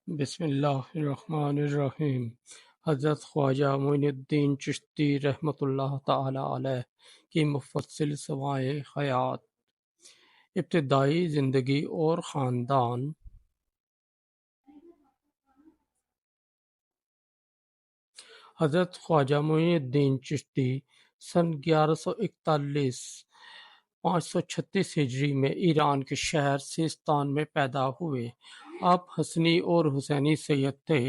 بسم اللہ الرحمن الرحیم۔ حضرت خواجہ معین الدین چشتی رحمۃ اللہ تعالی علیہ کی مفصل سوائے حیات، ابتدائی زندگی اور خاندان۔ حضرت خواجہ معین الدین چشتی سن 1141 536 ہجری میں ایران کے شہر سیستان میں پیدا ہوئے۔ آپ حسنی اور حسینی سید تھے،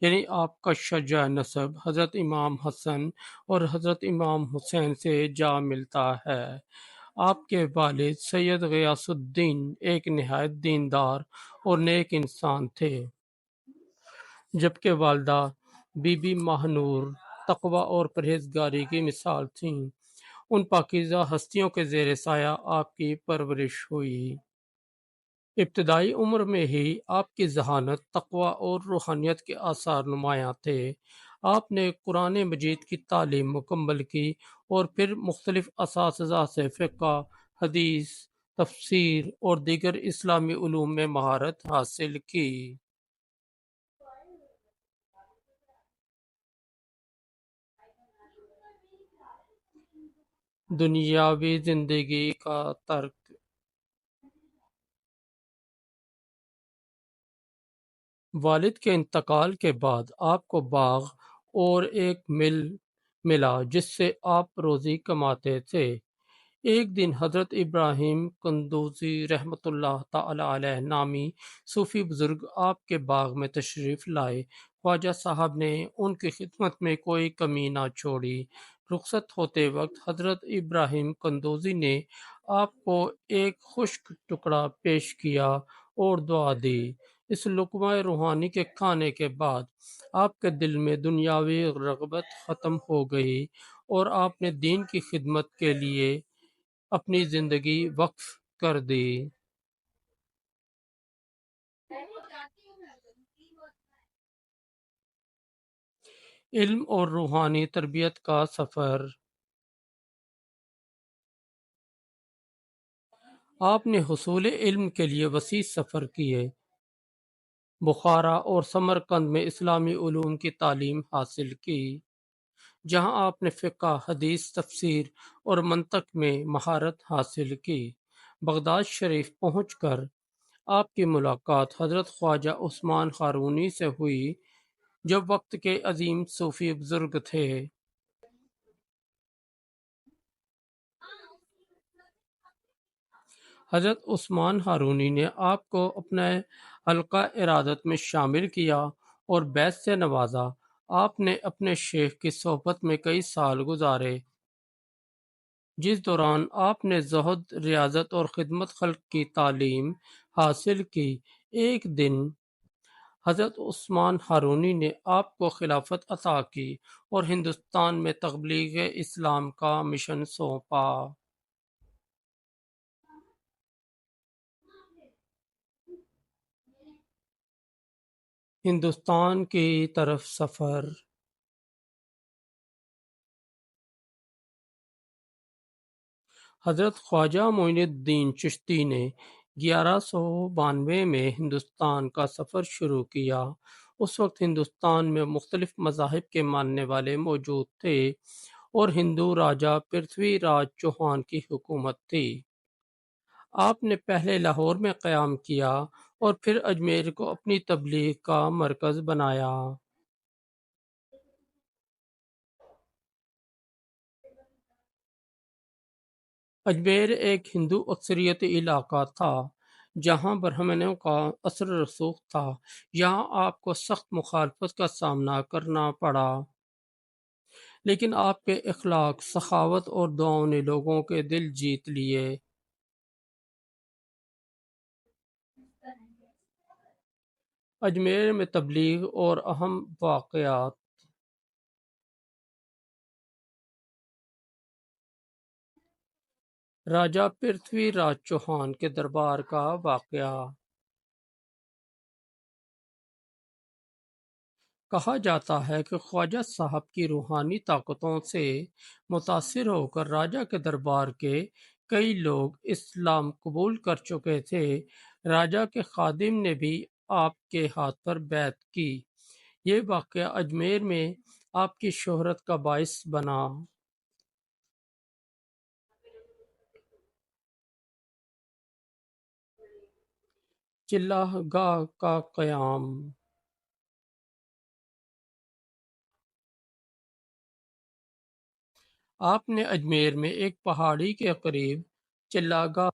یعنی آپ کا شجاع نسب حضرت امام حسن اور حضرت امام حسین سے جا ملتا ہے۔ آپ کے والد سید غیاث الدین ایک نہایت دیندار اور نیک انسان تھے، جبکہ والدہ بی بی ماہنور تقوی اور پرہیزگاری کی مثال تھیں۔ ان پاکیزہ ہستیوں کے زیر سایہ آپ کی پرورش ہوئی۔ ابتدائی عمر میں ہی آپ کی ذہانت، تقوی اور روحانیت کے آثار نمایاں تھے۔ آپ نے قرآن مجید کی تعلیم مکمل کی اور پھر مختلف اساتذہ سے فقہ، حدیث، تفسیر اور دیگر اسلامی علوم میں مہارت حاصل کی۔ دنیاوی زندگی کا ترک۔ والد کے انتقال کے بعد آپ کو باغ اور ایک مل ملا جس سے آپ روزی کماتے تھے۔ ایک دن حضرت ابراہیم قندوزی رحمۃ اللہ تعالی علیہ نامی صوفی بزرگ آپ کے باغ میں تشریف لائے۔ خواجہ صاحب نے ان کی خدمت میں کوئی کمی نہ چھوڑی۔ رخصت ہوتے وقت حضرت ابراہیم قندوزی نے آپ کو ایک خشک ٹکڑا پیش کیا اور دعا دی۔ اس لقمہ روحانی کے کھانے کے بعد آپ کے دل میں دنیاوی رغبت ختم ہو گئی اور آپ نے دین کی خدمت کے لیے اپنی زندگی وقف کر دی۔ علم اور روحانی تربیت کا سفر۔ آپ نے حصول علم کے لیے وسیع سفر کیے۔ بخارا اور سمرقند میں اسلامی علوم کی تعلیم حاصل کی، جہاں آپ نے فقہ، حدیث، تفسیر اور منطق میں مہارت حاصل کی۔ بغداد شریف پہنچ کر آپ کی ملاقات حضرت خواجہ عثمان ہارونی سے ہوئی، جو وقت کے عظیم صوفی بزرگ تھے۔ حضرت عثمان ہارونی نے آپ کو اپنے حلقہ ارادت میں شامل کیا اور بیعت سے نوازا۔ آپ نے اپنے شیخ کی صحبت میں کئی سال گزارے، جس دوران آپ نے زہد، ریاضت اور خدمت خلق کی تعلیم حاصل کی۔ ایک دن حضرت عثمان ہارونی نے آپ کو خلافت عطا کی اور ہندوستان میں تبلیغ اسلام کا مشن سونپا۔ ہندوستان کی طرف سفر۔ حضرت خواجہ معین الدین چشتی نے 1192 میں ہندوستان کا سفر شروع کیا۔ اس وقت ہندوستان میں مختلف مذاہب کے ماننے والے موجود تھے اور ہندو راجا پرتھوی راج چوہان کی حکومت تھی۔ آپ نے پہلے لاہور میں قیام کیا اور پھر اجمیر کو اپنی تبلیغ کا مرکز بنایا۔ اجمیر ایک ہندو اکثریتی علاقہ تھا جہاں برہمنوں کا اثر رسوخ تھا۔ یہاں آپ کو سخت مخالفت کا سامنا کرنا پڑا، لیکن آپ کے اخلاق، سخاوت اور دعاؤں نے لوگوں کے دل جیت لیے۔ اجمیر میں تبلیغ اور اہم واقعات۔ راجا پرتھوی راج چوہان کے دربار کا واقعہ۔ کہا جاتا ہے کہ خواجہ صاحب کی روحانی طاقتوں سے متاثر ہو کر راجا کے دربار کے کئی لوگ اسلام قبول کر چکے تھے۔ راجا کے خادم نے بھی آپ کے ہاتھ پر بیعت کی۔ یہ واقعہ اجمیر میں آپ کی شہرت کا باعث بنا۔ چراہ گاہ کا قیام۔ آپ نے اجمیر میں ایک پہاڑی کے قریب چراہ گاہ